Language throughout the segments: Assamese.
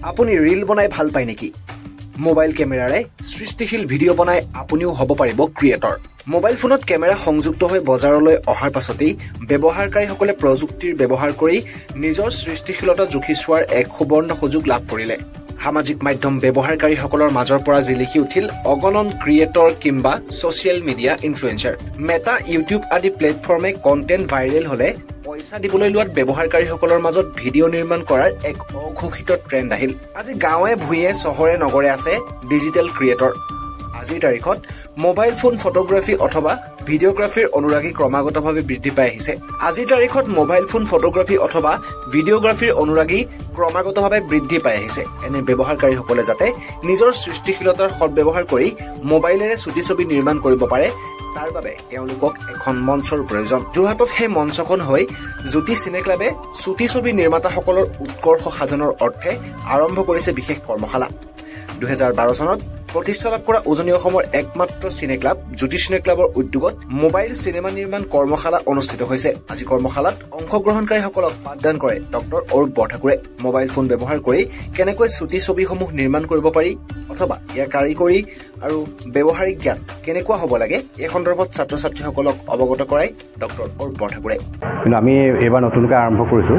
আপুনি ৰীল বনাই ভাল পায় নেকি? মোবাইল কেমেৰাৰে সৃষ্টিশীল ভিডিঅ' বনাই আপুনিও হ'ব পাৰিব ক্ৰিয়েটৰ। মোবাইল ফোনত কেমেৰা সংযুক্ত হৈ বজাৰলৈ অহাৰ পাছতেই ব্যৱহাৰকাৰীসকলে প্ৰযুক্তিৰ ব্যৱহাৰ কৰি নিজৰ সৃষ্টিশীলতা জুখি চোৱাৰ এক সুবৰ্ণ সুযোগ লাভ কৰিলে। সামাজিক মাধ্যম ব্যৱহাৰকাৰীসকলৰ মাজৰ পৰা জিলিকি উঠিল অগণন ক্ৰিয়েটৰ কিংবা ছচিয়েল মিডিয়া ইনফ্লুৱেঞ্চাৰ। মেটা, ইউটিউব আদি প্লেটফৰ্মে কণ্টেণ্ট ভাইৰেল হলে পইচা দিবলৈ লোৱাত ব্যৱহাৰকাৰীসকলৰ মাজত ভিডিঅ' নিৰ্মাণ কৰাৰ এক অঘোষিত ট্ৰেণ্ড আহিল। আজি গাঁৱে ভূঞে চহৰে নগৰে আছে ডিজিটেল ক্ৰিয়েটৰ। আজিৰ তাৰিখত মোবাইল ফোন ফটোগ্ৰাফী অথবা ভিডিঅ'গ্ৰাফীৰ অনুৰাগী ক্ৰমাগতভাৱে বৃদ্ধি পাই আহিছে। আজিৰ তাৰিখত মোবাইল ফোন ফটোগ্ৰাফী অথবা ভিডিঅ'গ্ৰাফীৰ অনুৰাগী ক্ৰমাগতভাৱে বৃদ্ধি পাই আহিছে। এনে ব্যৱহাৰকাৰীসকলে যাতে নিজৰ সৃষ্টিশীলতাৰ সদ্ব্যৱহাৰ কৰি মোবাইলেৰে চুটি ছবি নিৰ্মাণ কৰিব পাৰে, তাৰ বাবে তেওঁলোকক এখন মঞ্চৰ প্ৰয়োজন। যোৰহাটত সেই মঞ্চখন হৈ জ্যোতি চিনে ক্লাবে চুটি ছবি নিৰ্মাতাসকলৰ উৎকৰ্ষ সাধনৰ অৰ্থে আৰম্ভ কৰিছে বিশেষ কৰ্মশালা। 2012 চনত প্ৰতিষ্ঠা লাভ কৰা উজনি অসমৰ একমাত্ৰ চিনে ক্লাব জ্যোতি চিনে ক্লাবৰ উদ্যোগত মোবাইল চিনেমা নিৰ্মাণ কৰ্মশালা অনুষ্ঠিত হৈছে। আজি কৰ্মশালাত অংশগ্ৰহণকাৰীসকলক পাঠদান কৰে ডক্টৰ অৰূপ বৰঠাকুৰে। মোবাইল ফোন ব্যৱহাৰ কৰি কেনেকৈ চুটি ছবিসমূহ নিৰ্মাণ কৰিব পাৰি অথবা ইয়াৰ কাৰিকৰী আৰু ব্যৱহাৰিক জ্ঞান কেনেকুৱা হ'ব লাগে, এই সন্দৰ্ভত ছাত্ৰ ছাত্ৰীসকলক অৱগত কৰায় ডক্টৰ অৰূপ বৰঠাকুৰে। কিন্তু আমি এইবাৰ নতুনকৈ আৰম্ভ কৰিছোঁ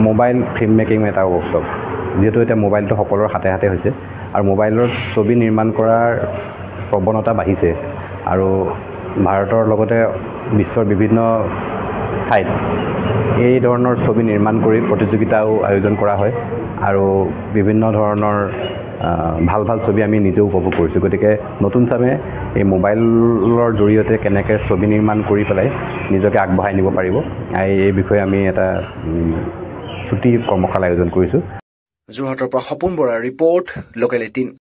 মোবাইল ফিল্ম মেকিং এটা ৱৰ্কশ্বপ। যিহেতু এতিয়া মোবাইলটো সকলোৰে হাতে হাতে হৈছে আৰু মোবাইলৰ ছবি নিৰ্মাণ কৰাৰ প্ৰৱণতা বাঢ়িছে আৰু ভাৰতৰ লগতে বিশ্বৰ বিভিন্ন ঠাইত এই ধৰণৰ ছবি নিৰ্মাণ কৰি প্ৰতিযোগিতাও আয়োজন কৰা হয় আৰু বিভিন্ন ধৰণৰ ভাল ভাল ছবি আমি নিজেও উপভোগ কৰিছোঁ। গতিকে নতুন চামে এই মোবাইলৰ জৰিয়তে কেনেকৈ ছবি নিৰ্মাণ কৰি পেলাই নিজকে আগবঢ়াই নিব পাৰিব, এই বিষয়ে আমি এটা ছুটি কৰ্মশালা আয়োজন কৰিছোঁ। যোৰহাটৰ পৰা সপোন বৰাৰ ৰিপৰ্ট, লোকেল 18।